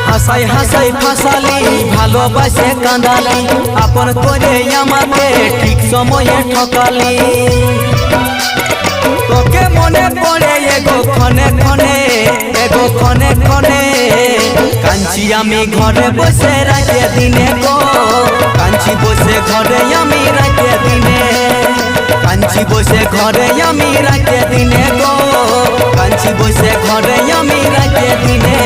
হাসাই হাসাই ফাসালি ভালোবাসে কাঁদালি আপন করে আমাকে ঠিক সময়ে ঠকালি তোকে মনে পড়ে এগো ক্ষণে ক্ষণে এগো ক্ষণে ক্ষণে কাঞ্চি আমি ঘরে বসে রাতে দিনে গো কাঞ্চি বসে ঘরে আমি রাতে দিনে কাঞ্চি বসে ঘরে আমি রাতে দিনে গো কাঞ্চি বসে ঘরে আমি রাতে দিনে।